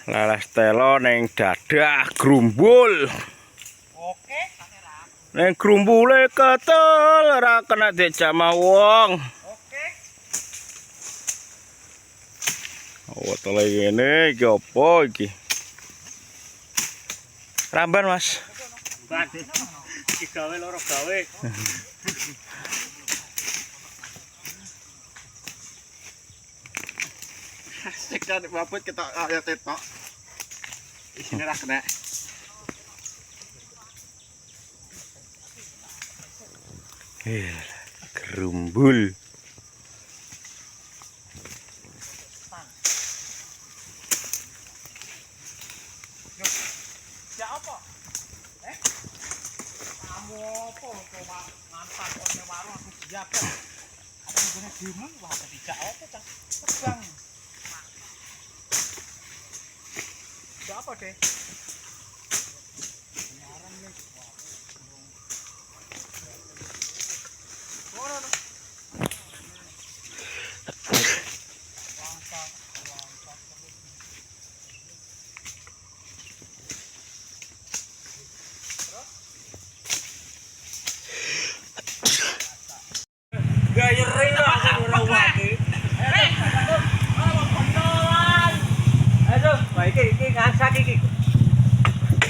Lalas telo neng dadah grumbul. Oke. Neng grumbule ketel ora kena dijamah wong. Oke. Oh, tole ngene iki apa iki? Ramban, Mas. Bukan. Iki gawe loro gawe. Asik kan babut kita kaya tetok. Isine ra kena. Grumbul. Ya apa? Kamu apa coba ngantar kone warung aku siap kok. Ada ngene dimun wah tidak apa cah. Tegang. Ya apa deh? Gaya rena aku ora wate. Aduh, baik iki ngasak iki.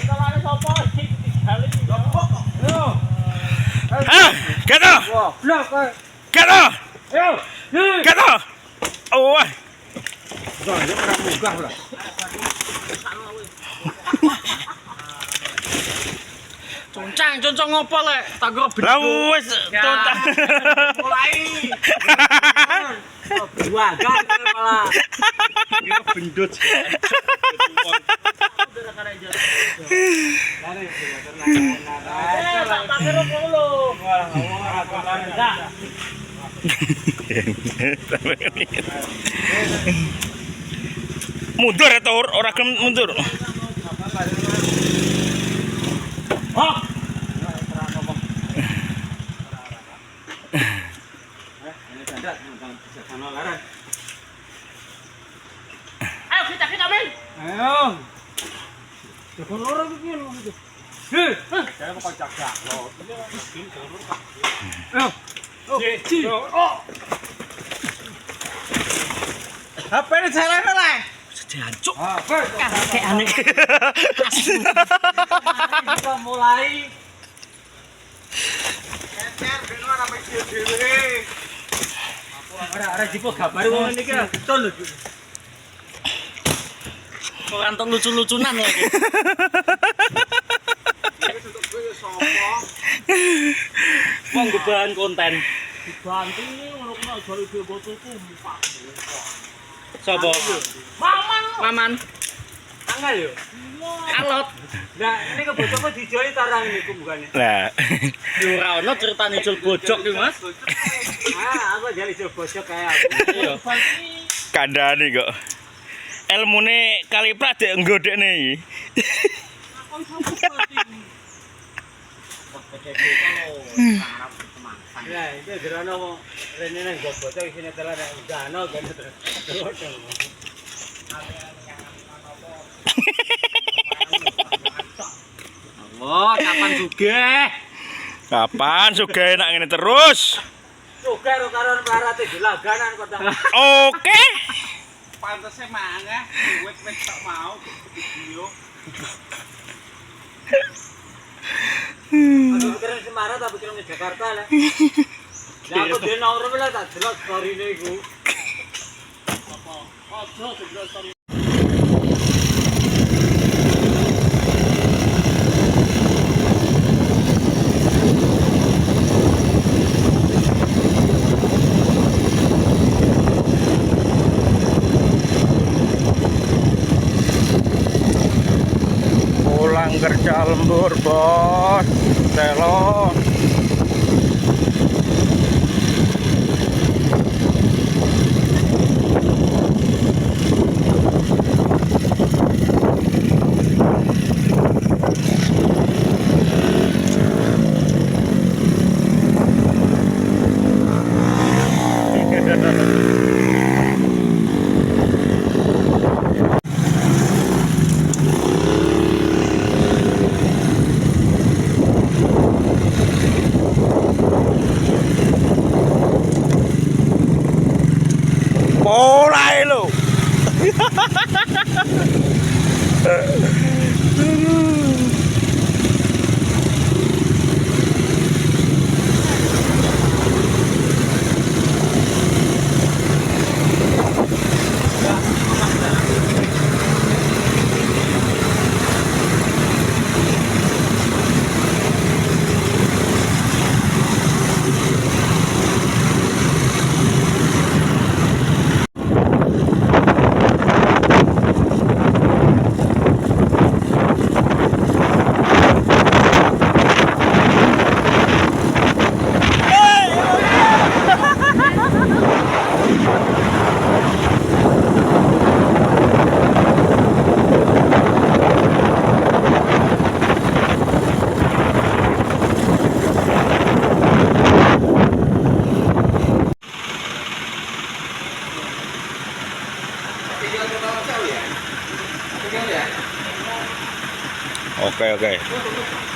Kalane sapa iki digale iki. Yo. Ah, keto. Wah, blok kowe. Keto. Yo. Keto. Oh. Wah, yo ora munggah ora. Cuncang ngopo lek? Tak kira Lah wis tontang. mulai. Buagan malah. Kira bendut. Mundur atau ora gelem mundur. Oh. Ayo kita men. Ayo. Telepon orang iki lho. Heh, saya mau jaga lo. Ayo. Oh. HP ini jalan lah. Sejancuk. Kakek aneh. Kita mulai. Kecer ben ora medio dhewe. Ora jipo gambar wong iki betul lho. Kok kantong lucu-lucunan ya iki. Wong bahan konten. Dibantu ngono kok aja iki botuku mupak. Sopo? Maman. Angel yo. Alot. Lah ini ke bojokku dijoli tarang niku bukane. Lah. Yo ora ono critane jol bojok iki, Mas. Aku jali jol bojok kaya aku. Iya. Kandhane kok. Elmune kaliprat dek nggodekne iki. Ya, itu gerono rene nang bojok isine telan dano kan. Allah, kapan sugih? Kapan sugih enak ngene terus? Sugih karo karon mlarate dilaganan kok. Oke. Pantese mangga, wit-wit tok mau video. Aku pikiran Semarang tapi pikiran Jakarta lah. Ya aku dhewe nang ora lah tak delok storine iku. Apa? Ojo delok story. Pulang kerja lembur, Bos. Telo. mulai lo. Oke.